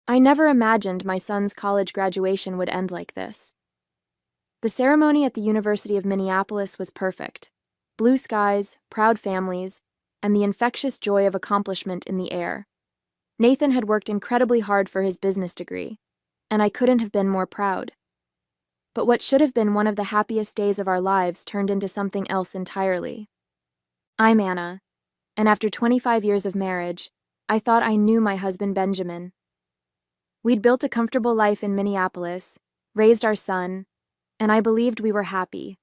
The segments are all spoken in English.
I never imagined my son's college graduation would end like this. The ceremony at the University of Minneapolis was perfect. Blue skies, proud families, and the infectious joy of accomplishment in the air. Nathan had worked incredibly hard for his business degree, and I couldn't have been more proud. But what should have been one of the happiest days of our lives turned into something else entirely. I'm Anna, and after 25 years of marriage, I thought I knew my husband Benjamin. We'd built a comfortable life in Minneapolis, raised our son, and I believed we were happy.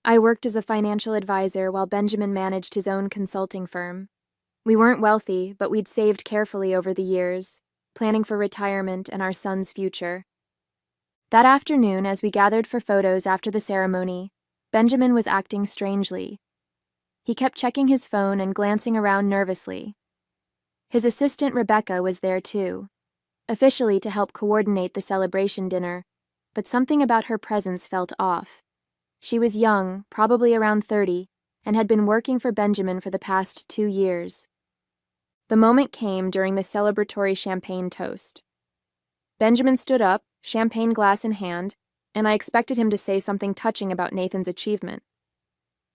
I worked as a financial advisor while Benjamin managed his own consulting firm. We weren't wealthy, but we'd saved carefully over the years, planning for retirement and our son's future. That afternoon, as we gathered for photos after the ceremony, Benjamin was acting strangely. He kept checking his phone and glancing around nervously. His assistant Rebecca was there too, officially to help coordinate the celebration dinner, but something about her presence felt off. She was young, probably around 30, and had been working for Benjamin for the past 2 years. The moment came during the celebratory champagne toast. Benjamin stood up, champagne glass in hand, and I expected him to say something touching about Nathan's achievement.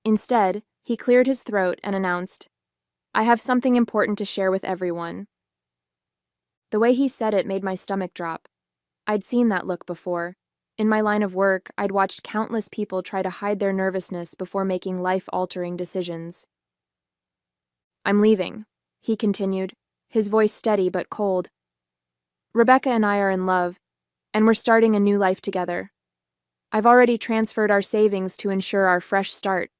Instead, he cleared his throat and announced, "I have something important to share with everyone." The way he said it made my stomach drop. I'd seen that look before. In my line of work, I'd watched countless people try to hide their nervousness before making life-altering decisions. "I'm leaving," he continued, his voice steady but cold. "Rebecca and I are in love, and we're starting a new life together. I've already transferred our savings to ensure our fresh start."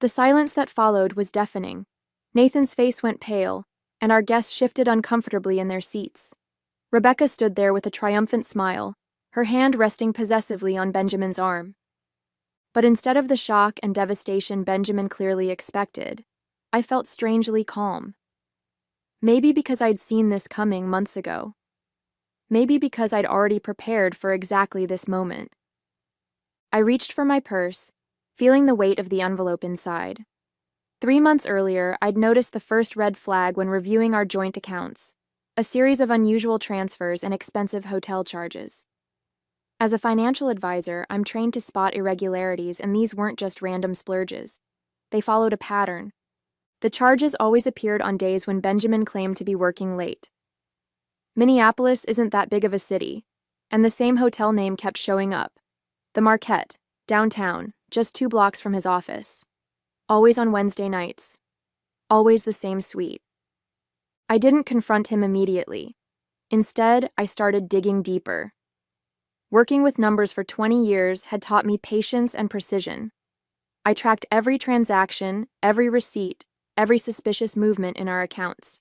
The silence that followed was deafening. Nathan's face went pale, and our guests shifted uncomfortably in their seats. Rebecca stood there with a triumphant smile, her hand resting possessively on Benjamin's arm. But instead of the shock and devastation Benjamin clearly expected, I felt strangely calm. Maybe because I'd seen this coming months ago. Maybe because I'd already prepared for exactly this moment. I reached for my purse, feeling the weight of the envelope inside. 3 months earlier, I'd noticed the first red flag when reviewing our joint accounts, a series of unusual transfers and expensive hotel charges. As a financial advisor, I'm trained to spot irregularities, and these weren't just random splurges. They followed a pattern. The charges always appeared on days when Benjamin claimed to be working late. Minneapolis isn't that big of a city, and the same hotel name kept showing up. The Marquette, downtown, just 2 blocks from his office. Always on Wednesday nights. Always the same suite. I didn't confront him immediately. Instead, I started digging deeper. Working with numbers for 20 years had taught me patience and precision. I tracked every transaction, every receipt, every suspicious movement in our accounts.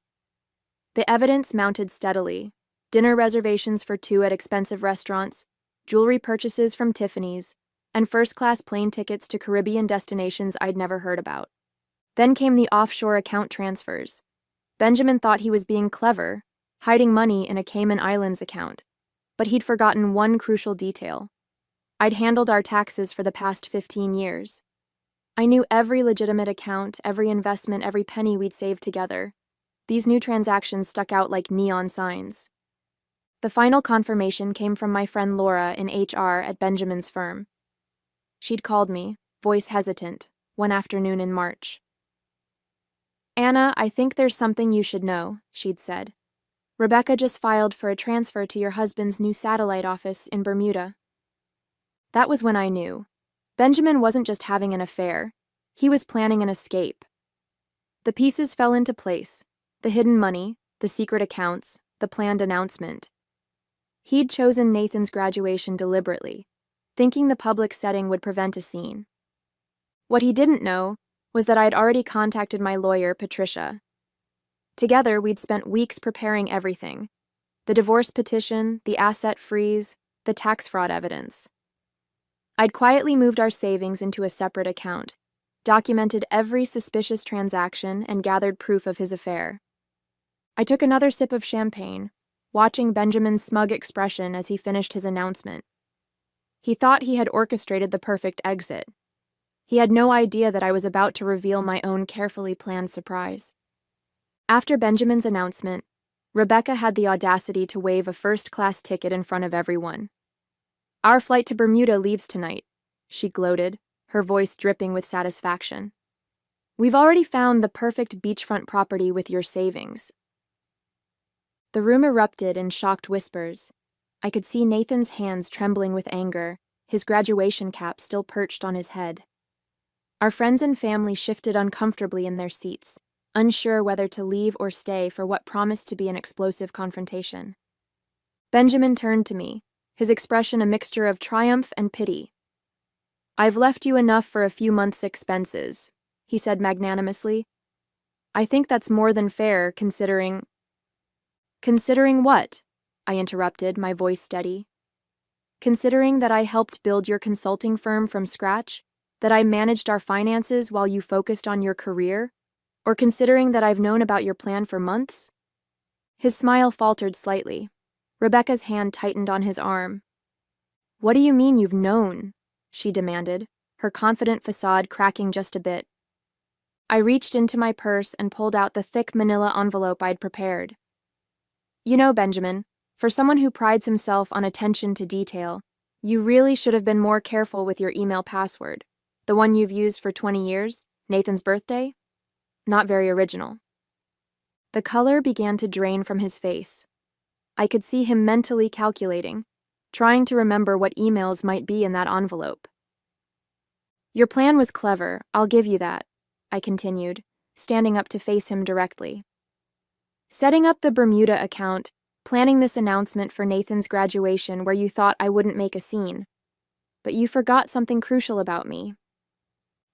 The evidence mounted steadily. Dinner reservations for 2 at expensive restaurants, jewelry purchases from Tiffany's, and first-class plane tickets to Caribbean destinations I'd never heard about. Then came the offshore account transfers. Benjamin thought he was being clever, hiding money in a Cayman Islands account. But he'd forgotten one crucial detail. I'd handled our taxes for the past 15 years. I knew every legitimate account, every investment, every penny we'd saved together. These new transactions stuck out like neon signs. The final confirmation came from my friend Laura in HR at Benjamin's firm. She'd called me, voice hesitant, one afternoon in March. "Anna, I think there's something you should know," she'd said. "Rebecca just filed for a transfer to your husband's new satellite office in Bermuda." That was when I knew. Benjamin wasn't just having an affair. He was planning an escape. The pieces fell into place. The hidden money, the secret accounts, the planned announcement. He'd chosen Nathan's graduation deliberately, thinking the public setting would prevent a scene. What he didn't know was that I'd already contacted my lawyer, Patricia. Together, we'd spent weeks preparing everything: the divorce petition, the asset freeze, the tax fraud evidence. I'd quietly moved our savings into a separate account, documented every suspicious transaction, and gathered proof of his affair. I took another sip of champagne, watching Benjamin's smug expression as he finished his announcement. He thought he had orchestrated the perfect exit. He had no idea that I was about to reveal my own carefully planned surprise. After Benjamin's announcement, Rebecca had the audacity to wave a first-class ticket in front of everyone. "Our flight to Bermuda leaves tonight," she gloated, her voice dripping with satisfaction. "We've already found the perfect beachfront property with your savings." The room erupted in shocked whispers. I could see Nathan's hands trembling with anger, his graduation cap still perched on his head. Our friends and family shifted uncomfortably in their seats, unsure whether to leave or stay for what promised to be an explosive confrontation. Benjamin turned to me, his expression a mixture of triumph and pity. "I've left you enough for a few months' expenses," he said magnanimously. "I think that's more than fair, considering—" "Considering what?" I interrupted, my voice steady. "Considering that I helped build your consulting firm from scratch, that I managed our finances while you focused on your career, or considering that I've known about your plan for months?" His smile faltered slightly. Rebecca's hand tightened on his arm. "What do you mean you've known?" she demanded, her confident facade cracking just a bit. I reached into my purse and pulled out the thick manila envelope I'd prepared. "You know, Benjamin, for someone who prides himself on attention to detail, you really should have been more careful with your email password. The one you've used for 20 years, Nathan's birthday? Not very original." The color began to drain from his face. I could see him mentally calculating, trying to remember what emails might be in that envelope. "Your plan was clever, I'll give you that," I continued, standing up to face him directly. "Setting up the Bermuda account, planning this announcement for Nathan's graduation where you thought I wouldn't make a scene. But you forgot something crucial about me."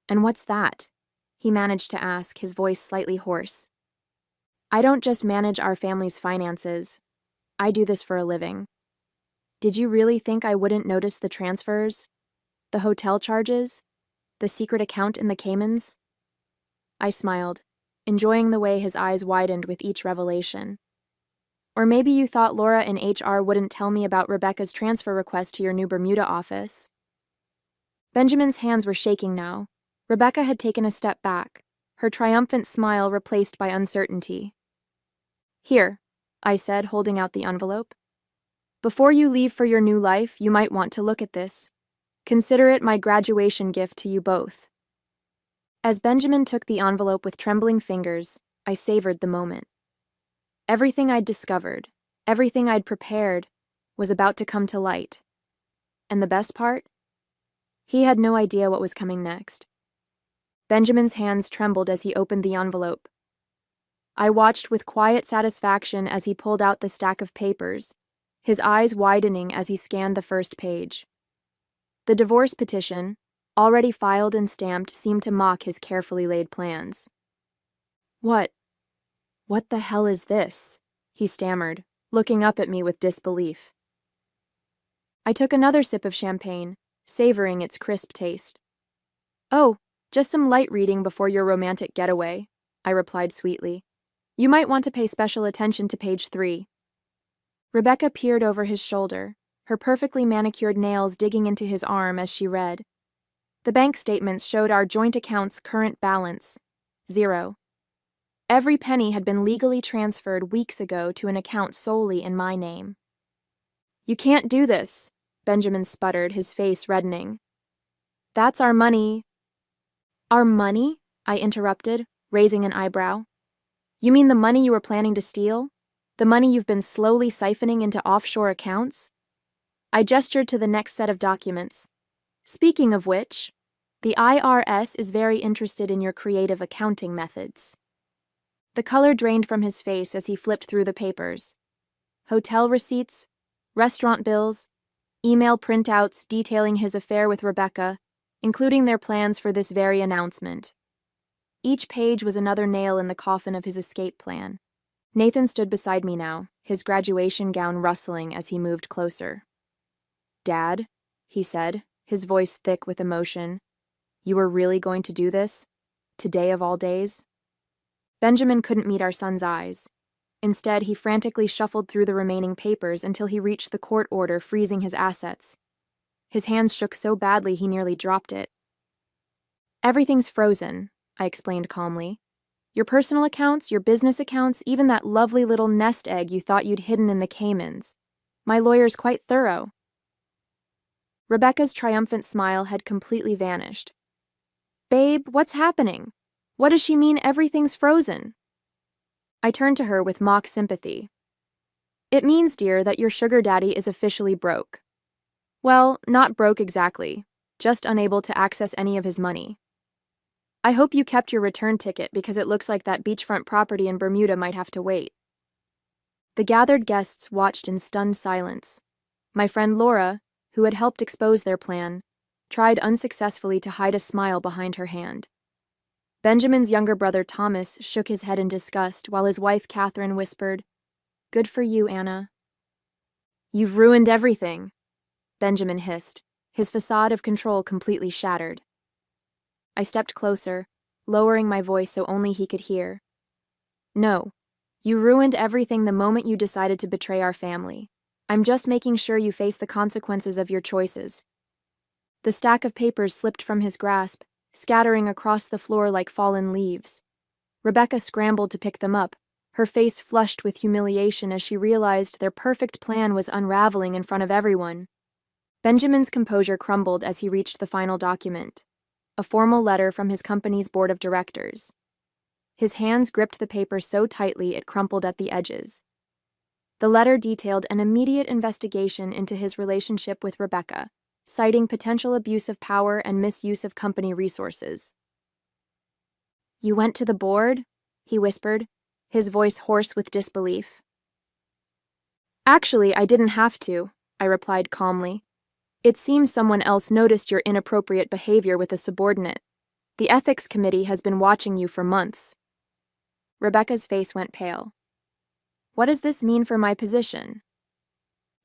"And what's that?" he managed to ask, his voice slightly hoarse. "I don't just manage our family's finances. I do this for a living. Did you really think I wouldn't notice the transfers? The hotel charges? The secret account in the Caymans?" I smiled, enjoying the way his eyes widened with each revelation. "Or maybe you thought Laura in HR wouldn't tell me about Rebecca's transfer request to your new Bermuda office." Benjamin's hands were shaking now. Rebecca had taken a step back, her triumphant smile replaced by uncertainty. "Here," I said, holding out the envelope. "Before you leave for your new life, you might want to look at this. Consider it my graduation gift to you both." As Benjamin took the envelope with trembling fingers, I savored the moment. Everything I'd discovered, everything I'd prepared, was about to come to light. And the best part? He had no idea what was coming next. Benjamin's hands trembled as he opened the envelope. I watched with quiet satisfaction as he pulled out the stack of papers, his eyes widening as he scanned the first page. The divorce petition, already filed and stamped, seemed to mock his carefully laid plans. What the hell is this?" he stammered, looking up at me with disbelief. I took another sip of champagne, savoring its crisp taste. "Oh, just some light reading before your romantic getaway," I replied sweetly. "You might want to pay special attention to page 3. Rebecca peered over his shoulder, her perfectly manicured nails digging into his arm as she read. The bank statements showed our joint account's current balance, 0. Every penny had been legally transferred weeks ago to an account solely in my name. "You can't do this," Benjamin sputtered, his face reddening. "That's our money." "Our money?" I interrupted, raising an eyebrow. "You mean the money you were planning to steal? The money you've been slowly siphoning into offshore accounts?" I gestured to the next set of documents. "Speaking of which, the IRS is very interested in your creative accounting methods." The color drained from his face as he flipped through the papers. Hotel receipts, restaurant bills, email printouts detailing his affair with Rebecca, including their plans for this very announcement. Each page was another nail in the coffin of his escape plan. Nathan stood beside me now, his graduation gown rustling as he moved closer. "Dad," he said, his voice thick with emotion, "you were really going to do this? Today of all days?" Benjamin couldn't meet our son's eyes. Instead, he frantically shuffled through the remaining papers until he reached the court order freezing his assets. His hands shook so badly he nearly dropped it. "Everything's frozen," I explained calmly. Your personal accounts, your business accounts, even that lovely little nest egg you thought you'd hidden in the Caymans. My lawyer's quite thorough." Rebecca's triumphant smile had completely vanished. "Babe, what's happening? What does she mean everything's frozen?" I turned to her with mock sympathy. "It means, dear, that your sugar daddy is officially broke. Well, not broke exactly, just unable to access any of his money. I hope you kept your return ticket because it looks like that beachfront property in Bermuda might have to wait." The gathered guests watched in stunned silence. My friend Laura, who had helped expose their plan, tried unsuccessfully to hide a smile behind her hand. Benjamin's younger brother Thomas shook his head in disgust while his wife Catherine whispered, "Good for you, Anna." "You've ruined everything," Benjamin hissed, his facade of control completely shattered. I stepped closer, lowering my voice so only he could hear. "No, you ruined everything the moment you decided to betray our family. I'm just making sure you face the consequences of your choices." The stack of papers slipped from his grasp, scattering across the floor like fallen leaves. Rebecca scrambled to pick them up, her face flushed with humiliation as she realized their perfect plan was unraveling in front of everyone. Benjamin's composure crumbled as he reached the final document, a formal letter from his company's board of directors. His hands gripped the paper so tightly it crumpled at the edges. The letter detailed an immediate investigation into his relationship with Rebecca, citing potential abuse of power and misuse of company resources. "You went to the board?" he whispered, his voice hoarse with disbelief. "Actually, I didn't have to," I replied calmly. "It seems someone else noticed your inappropriate behavior with a subordinate. The ethics committee has been watching you for months." Rebecca's face went pale. "What does this mean for my position?"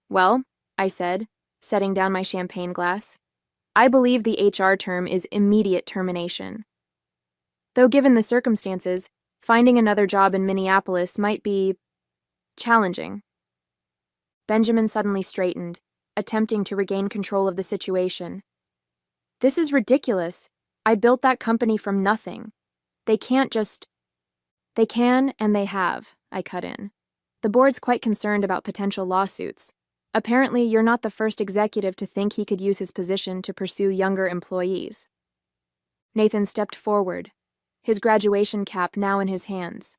"Well," I said, setting down my champagne glass, "I believe the HR term is immediate termination. Though given the circumstances, finding another job in Minneapolis might be challenging." Benjamin suddenly straightened, attempting to regain control of the situation. "This is ridiculous. I built that company from nothing. They can't just—" "They can, and they have," I cut in. "The board's quite concerned about potential lawsuits. Apparently, you're not the first executive to think he could use his position to pursue younger employees." Nathan stepped forward, his graduation cap now in his hands.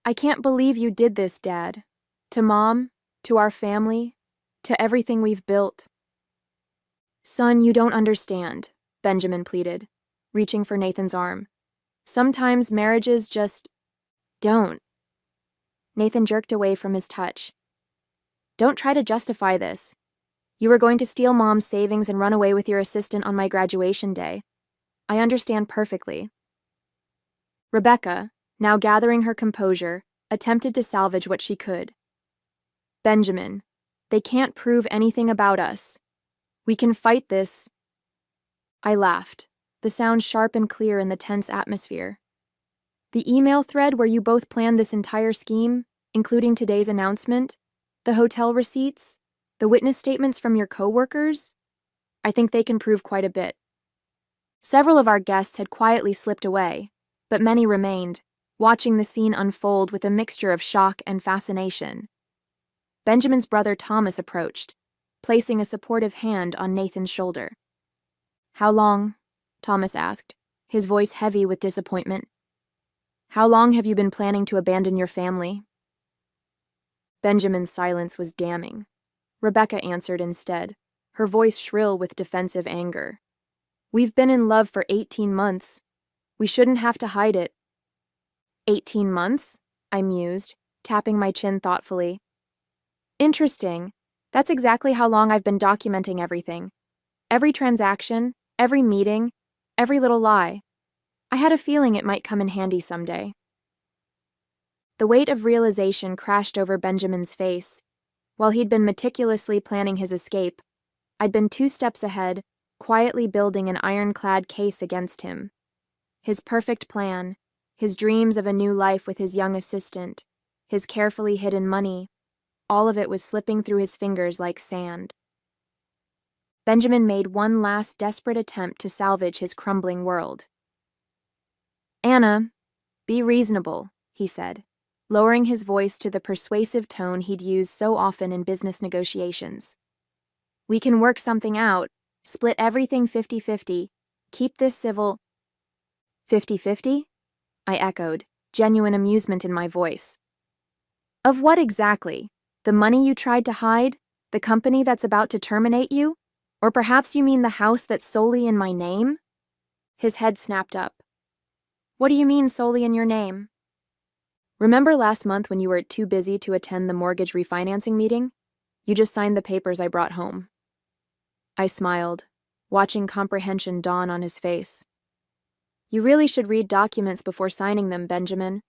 "I can't believe you did this, Dad. To Mom, to our family, to everything we've built." "Son, you don't understand," Benjamin pleaded, reaching for Nathan's arm. "Sometimes marriages just don't." Nathan jerked away from his touch. "Don't try to justify this. You were going to steal Mom's savings and run away with your assistant on my graduation day. I understand perfectly." Rebecca, now gathering her composure, attempted to salvage what she could. "Benjamin, they can't prove anything about us. We can fight this." I laughed, the sound sharp and clear in the tense atmosphere. "The email thread where you both planned this entire scheme, including today's announcement, the hotel receipts, the witness statements from your co-workers? I think they can prove quite a bit." Several of our guests had quietly slipped away, but many remained, watching the scene unfold with a mixture of shock and fascination. Benjamin's brother Thomas approached, placing a supportive hand on Nathan's shoulder. "How long?" Thomas asked, his voice heavy with disappointment. "How long have you been planning to abandon your family?" Benjamin's silence was damning. Rebecca answered instead, her voice shrill with defensive anger. "We've been in love for 18 months. We shouldn't have to hide it." 18 months? I mused, tapping my chin thoughtfully. "Interesting. That's exactly how long I've been documenting everything. Every transaction, every meeting, every little lie. I had a feeling it might come in handy someday." The weight of realization crashed over Benjamin's face. While he'd been meticulously planning his escape, I'd been 2 steps ahead, quietly building an ironclad case against him. His perfect plan, his dreams of a new life with his young assistant, his carefully hidden money, all of it was slipping through his fingers like sand. Benjamin made one last desperate attempt to salvage his crumbling world. "Anna," Be reasonable, he said, lowering his voice to the persuasive tone he'd used so often in business negotiations. We can work something out, split everything 50-50, keep this civil. 50-50? I echoed, genuine amusement in my voice. Of what exactly? The money you tried to hide? The company that's about to terminate you? Or perhaps you mean the house that's solely in my name? His head snapped up. What do you mean solely in your name? Remember last month when you were too busy to attend the mortgage refinancing meeting? You just signed the papers I brought home. I smiled, watching comprehension dawn on his face. You really should read documents before signing them, Benjamin.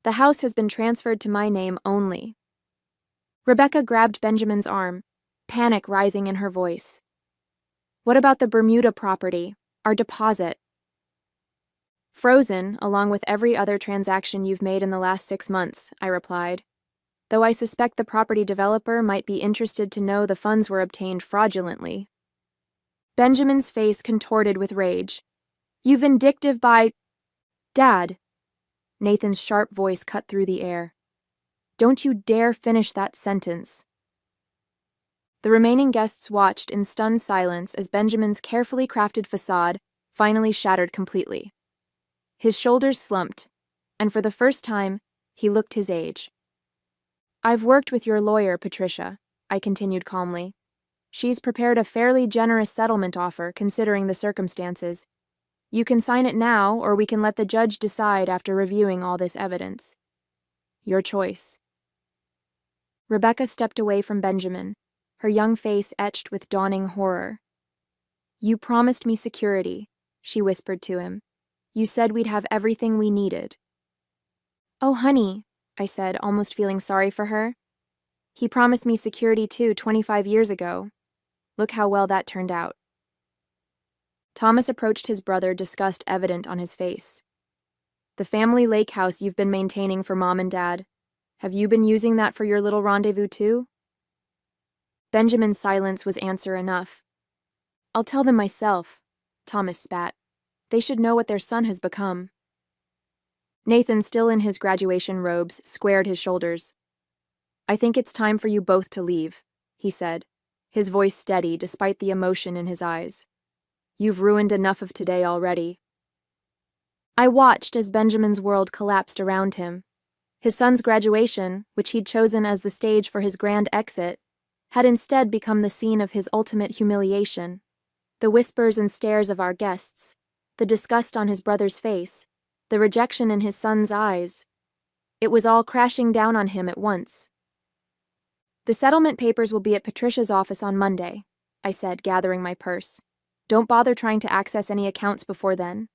The house has been transferred to my name only. Rebecca grabbed Benjamin's arm, panic rising in her voice. What about the Bermuda property, our deposit? Frozen, along with every other transaction you've made in the last 6 months, I replied, though I suspect the property developer might be interested to know the funds were obtained fraudulently. Benjamin's face contorted with rage. You vindictive Dad! Nathan's sharp voice cut through the air. Don't you dare finish that sentence. The remaining guests watched in stunned silence as Benjamin's carefully crafted facade finally shattered completely. His shoulders slumped, and for the first time, he looked his age. I've worked with your lawyer, Patricia, I continued calmly. She's prepared a fairly generous settlement offer considering the circumstances. You can sign it now, or we can let the judge decide after reviewing all this evidence. Your choice. Rebecca stepped away from Benjamin, her young face etched with dawning horror. You promised me security, she whispered to him. You said we'd have everything we needed. Oh, honey, I said, almost feeling sorry for her. He promised me security too 25 years ago. Look how well that turned out. Thomas approached his brother, disgust evident on his face. The family lake house you've been maintaining for Mom and Dad, have you been using that for your little rendezvous too? Benjamin's silence was answer enough. I'll tell them myself, Thomas spat. They should know what their son has become. Nathan, still in his graduation robes, squared his shoulders. I think it's time for you both to leave, he said, his voice steady despite the emotion in his eyes. You've ruined enough of today already. I watched as Benjamin's world collapsed around him. His son's graduation, which he'd chosen as the stage for his grand exit, had instead become the scene of his ultimate humiliation. The whispers and stares of our guests, the disgust on his brother's face, the rejection in his son's eyes. It was all crashing down on him at once. The settlement papers will be at Patricia's office on Monday, I said, gathering my purse. Don't bother trying to access any accounts before then.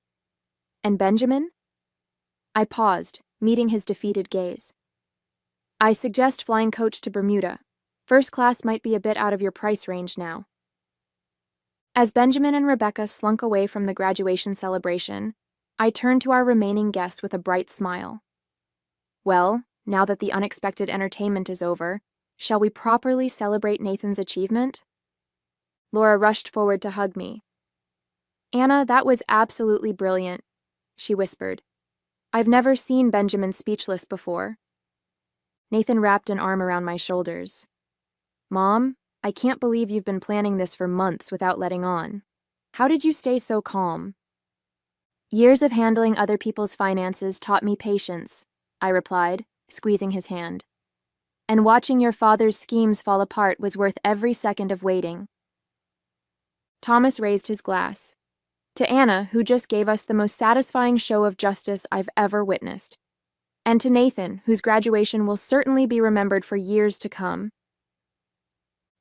And Benjamin? I paused, meeting his defeated gaze. I suggest flying coach to Bermuda. First class might be a bit out of your price range now. As Benjamin and Rebecca slunk away from the graduation celebration, I turned to our remaining guest with a bright smile. Well, now that the unexpected entertainment is over, shall we properly celebrate Nathan's achievement? Laura rushed forward to hug me. Anna, that was absolutely brilliant, she whispered. I've never seen Benjamin speechless before. Nathan wrapped an arm around my shoulders. Mom, I can't believe you've been planning this for months without letting on. How did you stay so calm? Years of handling other people's finances taught me patience, I replied, squeezing his hand. And watching your father's schemes fall apart was worth every second of waiting. Thomas raised his glass. To Anna, who just gave us the most satisfying show of justice I've ever witnessed. And to Nathan, whose graduation will certainly be remembered for years to come.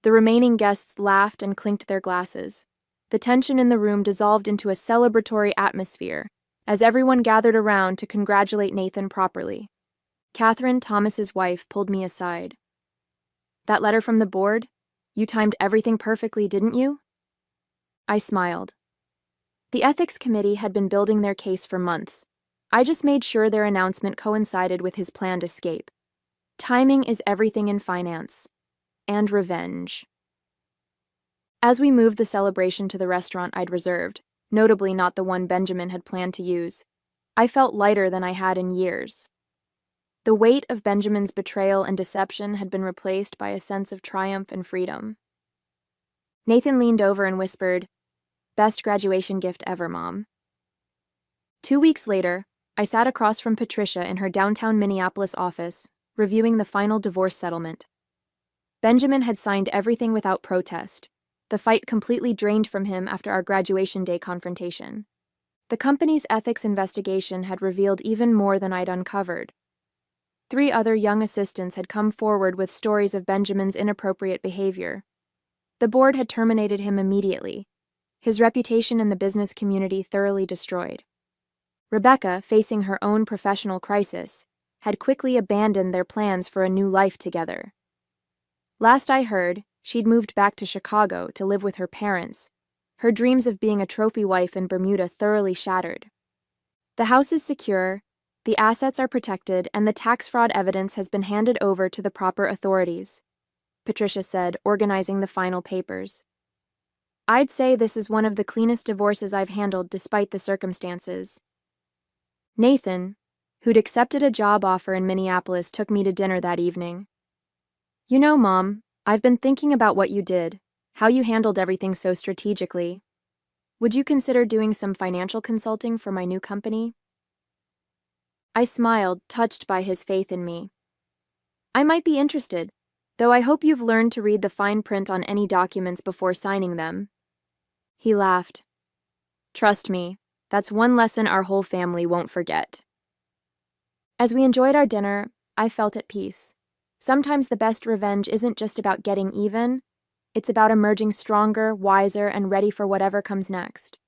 The remaining guests laughed and clinked their glasses. The tension in the room dissolved into a celebratory atmosphere, as everyone gathered around to congratulate Nathan properly. Catherine, Thomas's wife, pulled me aside. That letter from the board? You timed everything perfectly, didn't you? I smiled. The ethics committee had been building their case for months. I just made sure their announcement coincided with his planned escape. Timing is everything in finance. And revenge. As we moved the celebration to the restaurant I'd reserved, notably not the one Benjamin had planned to use, I felt lighter than I had in years. The weight of Benjamin's betrayal and deception had been replaced by a sense of triumph and freedom. Nathan leaned over and whispered, "Best graduation gift ever, Mom." 2 weeks later, I sat across from Patricia in her downtown Minneapolis office, reviewing the final divorce settlement. Benjamin had signed everything without protest, the fight completely drained from him after our graduation day confrontation. The company's ethics investigation had revealed even more than I'd uncovered. 3 other young assistants had come forward with stories of Benjamin's inappropriate behavior. The board had terminated him immediately, his reputation in the business community thoroughly destroyed. Rebecca, facing her own professional crisis, had quickly abandoned their plans for a new life together. Last I heard, she'd moved back to Chicago to live with her parents, her dreams of being a trophy wife in Bermuda thoroughly shattered. The house is secure, the assets are protected, and the tax fraud evidence has been handed over to the proper authorities, Patricia said, organizing the final papers. I'd say this is one of the cleanest divorces I've handled despite the circumstances. Nathan, who'd accepted a job offer in Minneapolis, took me to dinner that evening. "You know, Mom, I've been thinking about what you did, how you handled everything so strategically. Would you consider doing some financial consulting for my new company?" I smiled, touched by his faith in me. "I might be interested, though I hope you've learned to read the fine print on any documents before signing them." He laughed. "Trust me, that's one lesson our whole family won't forget." As we enjoyed our dinner, I felt at peace. Sometimes the best revenge isn't just about getting even, it's about emerging stronger, wiser, and ready for whatever comes next.